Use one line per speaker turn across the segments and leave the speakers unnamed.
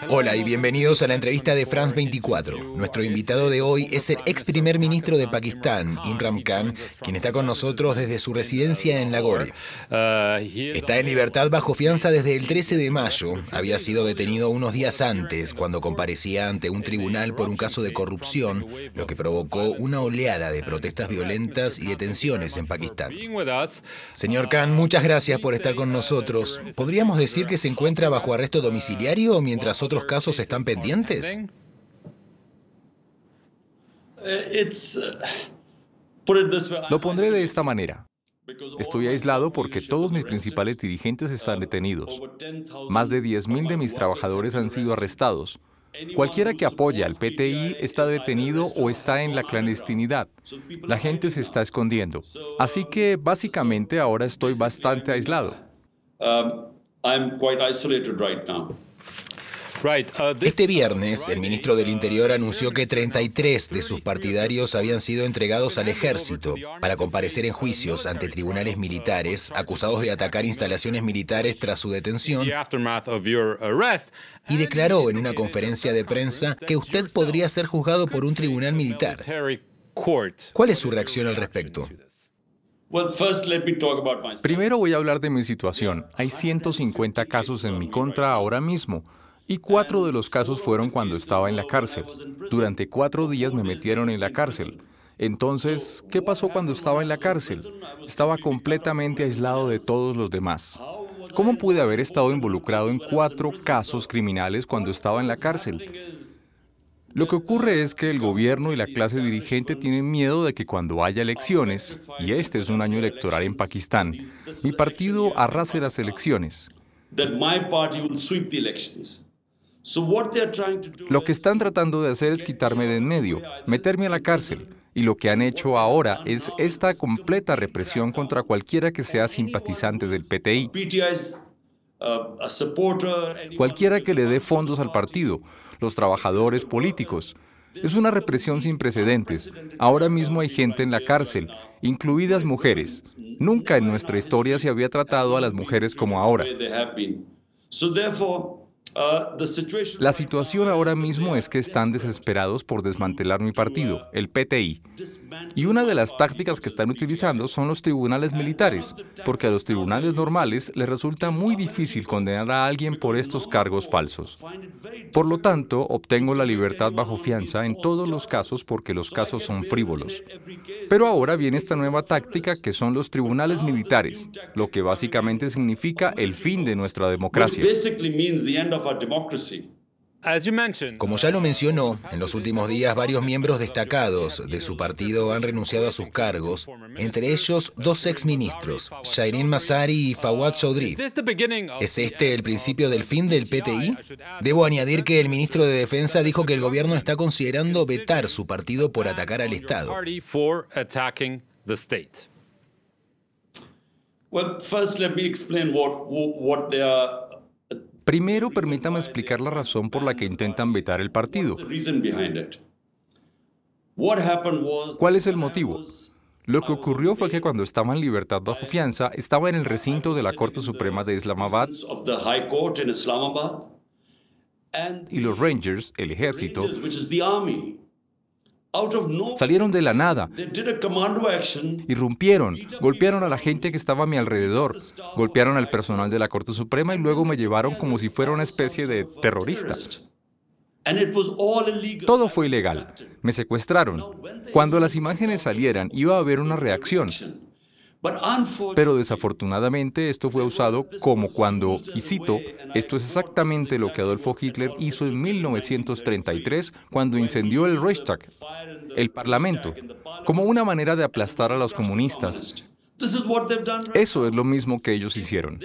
Hola y bienvenidos a la entrevista de France 24. Nuestro invitado de hoy es el ex primer ministro de Pakistán, Imran Khan, quien está con nosotros desde su residencia en Lahore. Está en libertad bajo fianza desde el 13 de mayo. Había sido detenido unos días antes, cuando comparecía ante un tribunal por un caso de corrupción, lo que provocó una oleada de protestas violentas y detenciones en Pakistán. Señor Khan, muchas gracias por estar con nosotros. ¿Podríamos decir que se encuentra bajo arresto domiciliario mientras otros casos están pendientes?
Lo pondré de esta manera. Estoy aislado porque todos mis principales dirigentes están detenidos. Más de 10.000 de mis trabajadores han sido arrestados. Cualquiera que apoye al PTI está detenido o está en la clandestinidad. La gente se está escondiendo. Así que, básicamente, ahora estoy bastante aislado.
Este viernes, el ministro del Interior anunció que 33 de sus partidarios habían sido entregados al ejército para comparecer en juicios ante tribunales militares, acusados de atacar instalaciones militares tras su detención, y declaró en una conferencia de prensa que usted podría ser juzgado por un tribunal militar. ¿Cuál es su reacción al respecto?
Primero voy a hablar de mi situación. Hay 150 casos en mi contra ahora mismo. Y 4 de los casos fueron cuando estaba en la cárcel. Durante 4 días me metieron en la cárcel. Entonces, ¿qué pasó cuando estaba en la cárcel? Estaba completamente aislado de todos los demás. ¿Cómo pude haber estado involucrado en 4 casos criminales cuando estaba en la cárcel? Lo que ocurre es que el gobierno y la clase dirigente tienen miedo de que cuando haya elecciones, y este es un año electoral en Pakistán, mi partido arrase las elecciones. Lo que están tratando de hacer es quitarme de en medio, meterme a la cárcel, y lo que han hecho ahora es esta completa represión contra cualquiera que sea simpatizante del PTI. Cualquiera que le dé fondos al partido, los trabajadores políticos. Es una represión sin precedentes. Ahora mismo hay gente en la cárcel, incluidas mujeres. Nunca en nuestra historia se había tratado a las mujeres como ahora. La situación ahora mismo es que están desesperados por desmantelar mi partido, el PTI. Y una de las tácticas que están utilizando son los tribunales militares, porque a los tribunales normales les resulta muy difícil condenar a alguien por estos cargos falsos. Por lo tanto, obtengo la libertad bajo fianza en todos los casos porque los casos son frívolos. Pero ahora viene esta nueva táctica que son los tribunales militares, lo que básicamente significa el fin de nuestra democracia.
Como ya lo mencionó, en los últimos días varios miembros destacados de su partido han renunciado a sus cargos, entre ellos 2 exministros, Shireen Masari y Fawad Chaudhry. ¿Es este el principio del fin del PTI? Debo añadir que el ministro de Defensa dijo que el gobierno está considerando vetar su partido por atacar al Estado.
Primero, permítame explicar la razón por la que intentan vetar el partido. ¿Cuál es el motivo? Lo que ocurrió fue que cuando estaba en libertad bajo fianza, estaba en el recinto de la Corte Suprema de Islamabad y los Rangers, el ejército, salieron de la nada, irrumpieron, golpearon a la gente que estaba a mi alrededor, golpearon al personal de la Corte Suprema y luego me llevaron como si fuera una especie de terrorista. Todo fue ilegal. Me secuestraron. Cuando las imágenes salieran, iba a haber una reacción. Pero desafortunadamente esto fue usado como cuando, y cito, esto es exactamente lo que Adolfo Hitler hizo en 1933 cuando incendió el Reichstag, el Parlamento, como una manera de aplastar a los comunistas. Eso es lo mismo que ellos hicieron.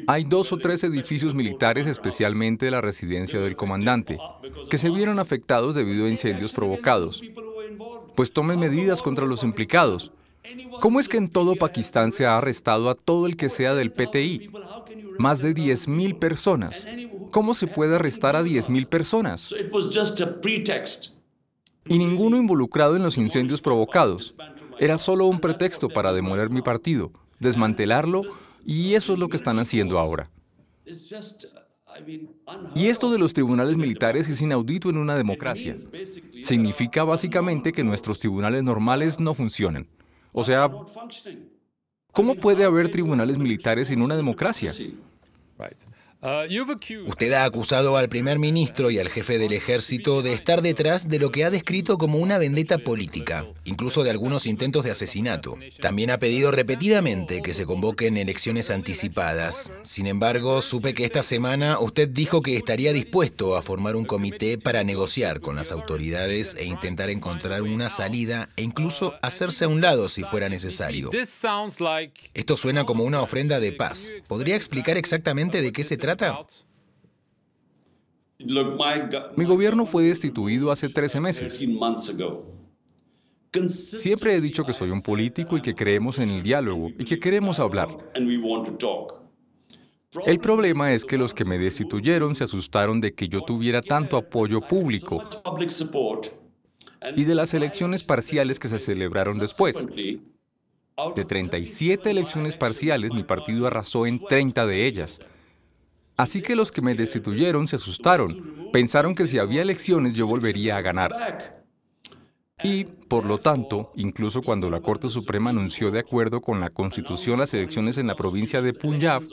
Hay 2 o 3 edificios militares, especialmente la residencia del comandante, que se vieron afectados debido a incendios provocados. Pues tomen medidas contra los implicados. ¿Cómo es que en todo Pakistán se ha arrestado a todo el que sea del PTI? Más de 10.000 personas. ¿Cómo se puede arrestar a 10.000 personas? Y ninguno involucrado en los incendios provocados. Era solo un pretexto para demoler mi partido, desmantelarlo, y eso es lo que están haciendo ahora. Y esto de los tribunales militares es inaudito en una democracia. Significa básicamente que nuestros tribunales normales no funcionan. O sea, ¿cómo puede haber tribunales militares en una democracia?
Usted ha acusado al primer ministro y al jefe del ejército de estar detrás de lo que ha descrito como una vendetta política, incluso de algunos intentos de asesinato. También ha pedido repetidamente que se convoquen elecciones anticipadas. Sin embargo, supe que esta semana usted dijo que estaría dispuesto a formar un comité para negociar con las autoridades e intentar encontrar una salida e incluso hacerse a un lado si fuera necesario. Esto suena como una ofrenda de paz. ¿Podría explicar exactamente de qué se trata?
Mi gobierno fue destituido hace 13 meses. Siempre he dicho que soy un político y que creemos en el diálogo y que queremos hablar. El problema es que los que me destituyeron se asustaron de que yo tuviera tanto apoyo público y de las elecciones parciales que se celebraron después. De 37 elecciones parciales, mi partido arrasó en 30 de ellas. Así que los que me destituyeron se asustaron. Pensaron que si había elecciones yo volvería a ganar. Y, por lo tanto, incluso cuando la Corte Suprema anunció de acuerdo con la Constitución las elecciones en la provincia de Punjab,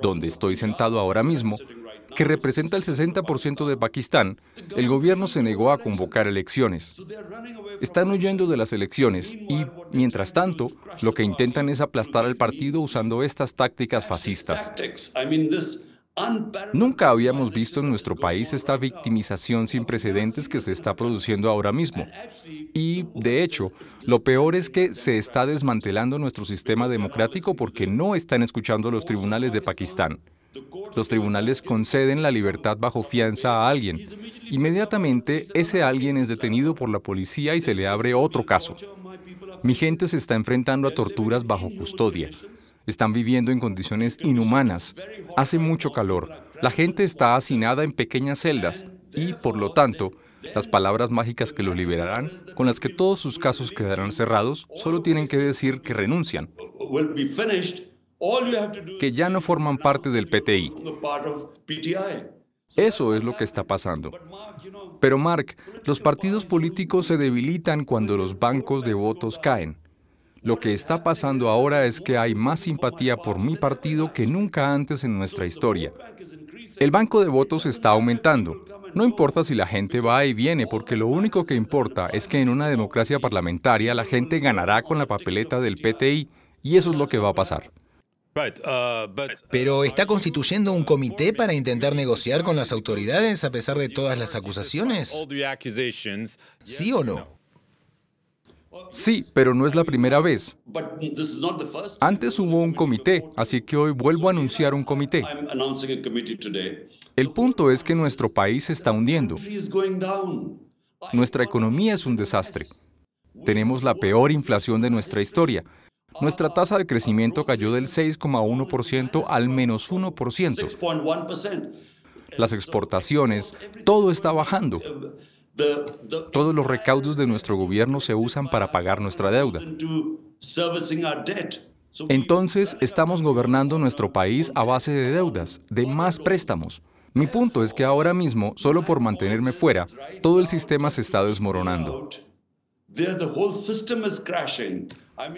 donde estoy sentado ahora mismo, que representa el 60% de Pakistán, el gobierno se negó a convocar elecciones. Están huyendo de las elecciones y, mientras tanto, lo que intentan es aplastar al partido usando estas tácticas fascistas. Nunca habíamos visto en nuestro país esta victimización sin precedentes que se está produciendo ahora mismo. Y, de hecho, lo peor es que se está desmantelando nuestro sistema democrático porque no están escuchando los tribunales de Pakistán. Los tribunales conceden la libertad bajo fianza a alguien. Inmediatamente, ese alguien es detenido por la policía y se le abre otro caso. Mi gente se está enfrentando a torturas bajo custodia. Están viviendo en condiciones inhumanas. Hace mucho calor. La gente está hacinada en pequeñas celdas y, por lo tanto, las palabras mágicas que los liberarán, con las que todos sus casos quedarán cerrados, solo tienen que decir que renuncian, que ya no forman parte del PTI. Eso es lo que está pasando. Pero, Mark, los partidos políticos se debilitan cuando los bancos de votos caen. Lo que está pasando ahora es que hay más simpatía por mi partido que nunca antes en nuestra historia. El banco de votos está aumentando. No importa si la gente va y viene, porque lo único que importa es que en una democracia parlamentaria la gente ganará con la papeleta del PTI, y eso es lo que va a pasar.
¿Pero está constituyendo un comité para intentar negociar con las autoridades a pesar de todas las acusaciones? ¿Sí o no?
Sí, pero no es la primera vez. Antes hubo un comité, así que hoy vuelvo a anunciar un comité. El punto es que nuestro país se está hundiendo. Nuestra economía es un desastre. Tenemos la peor inflación de nuestra historia. Nuestra tasa de crecimiento cayó del 6,1% al menos 1%. Las exportaciones, todo está bajando. Todos los recaudos de nuestro gobierno se usan para pagar nuestra deuda. Entonces, estamos gobernando nuestro país a base de deudas, de más préstamos. Mi punto es que ahora mismo, solo por mantenerme fuera, todo el sistema se está desmoronando.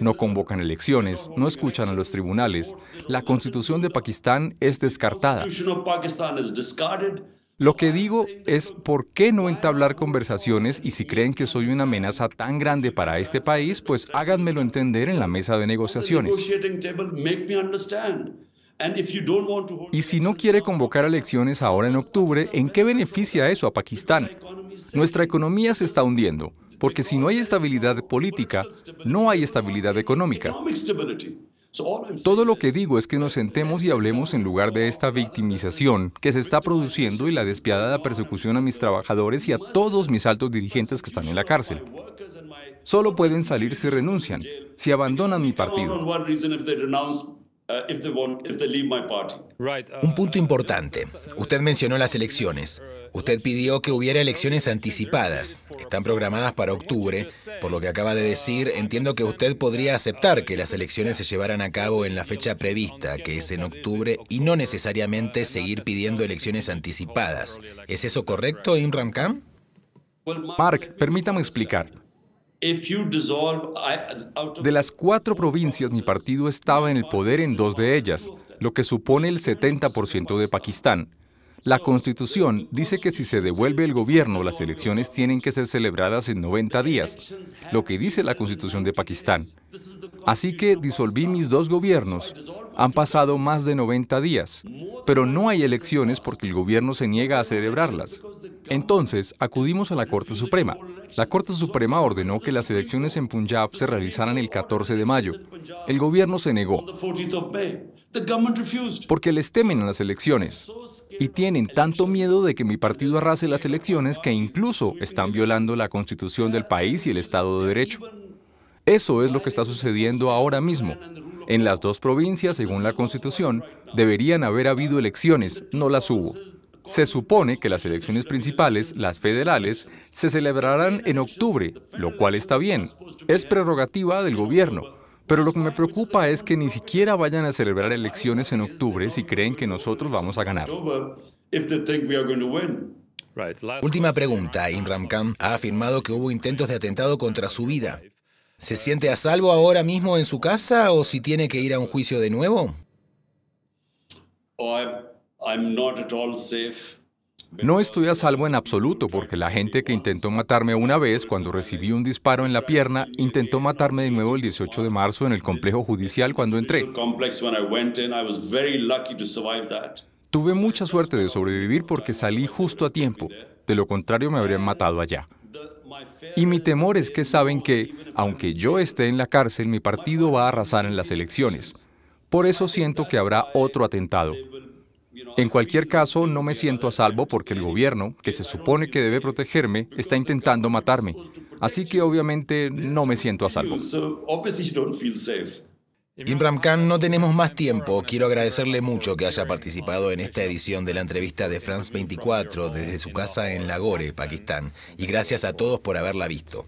No convocan elecciones, no escuchan a los tribunales. La Constitución de Pakistán es descartada. Lo que digo es, ¿por qué no entablar conversaciones? Y si creen que soy una amenaza tan grande para este país, pues háganmelo entender en la mesa de negociaciones. Y si no quiere convocar elecciones ahora en octubre, ¿en qué beneficia eso a Pakistán? Nuestra economía se está hundiendo, porque si no hay estabilidad política, no hay estabilidad económica. Todo lo que digo es que nos sentemos y hablemos en lugar de esta victimización que se está produciendo y la despiadada persecución a mis trabajadores y a todos mis altos dirigentes que están en la cárcel. Solo pueden salir si renuncian, si abandonan mi partido.
Un punto importante. Usted mencionó las elecciones. Usted pidió que hubiera elecciones anticipadas. Están programadas para octubre. Por lo que acaba de decir, entiendo que usted podría aceptar que las elecciones se llevaran a cabo en la fecha prevista, que es en octubre, y no necesariamente seguir pidiendo elecciones anticipadas. ¿Es eso correcto, Imran Khan?
Mark, permítame explicar. De las 4 provincias, mi partido estaba en el poder en 2 de ellas, lo que supone el 70% de Pakistán. La Constitución dice que si se devuelve el gobierno, las elecciones tienen que ser celebradas en 90 días, lo que dice la Constitución de Pakistán. Así que disolví mis 2 gobiernos. Han pasado más de 90 días, pero no hay elecciones porque el gobierno se niega a celebrarlas. Entonces, acudimos a la Corte Suprema. La Corte Suprema ordenó que las elecciones en Punjab se realizaran el 14 de mayo. El gobierno se negó, porque les temen a las elecciones. Y tienen tanto miedo de que mi partido arrase las elecciones que incluso están violando la Constitución del país y el Estado de Derecho. Eso es lo que está sucediendo ahora mismo. En las 2 provincias, según la Constitución, deberían haber habido elecciones, no las hubo. Se supone que las elecciones principales, las federales, se celebrarán en octubre, lo cual está bien. Es prerrogativa del gobierno. Pero lo que me preocupa es que ni siquiera vayan a celebrar elecciones en octubre si creen que nosotros vamos a ganar.
Última pregunta. Imran Khan ha afirmado que hubo intentos de atentado contra su vida. ¿Se siente a salvo ahora mismo en su casa o si tiene que ir a un juicio de nuevo?
No estoy a salvo en absoluto porque la gente que intentó matarme una vez cuando recibí un disparo en la pierna, intentó matarme de nuevo el 18 de marzo en el complejo judicial cuando entré. Tuve mucha suerte de sobrevivir porque salí justo a tiempo. De lo contrario me habrían matado allá. Y mi temor es que saben que, aunque yo esté en la cárcel, mi partido va a arrasar en las elecciones. Por eso siento que habrá otro atentado. En cualquier caso, no me siento a salvo porque el gobierno, que se supone que debe protegerme, está intentando matarme. Así que obviamente no me siento a salvo.
Imran Khan, no tenemos más tiempo. Quiero agradecerle mucho que haya participado en esta edición de la entrevista de France 24 desde su casa en Lahore, Pakistán. Y gracias a todos por haberla visto.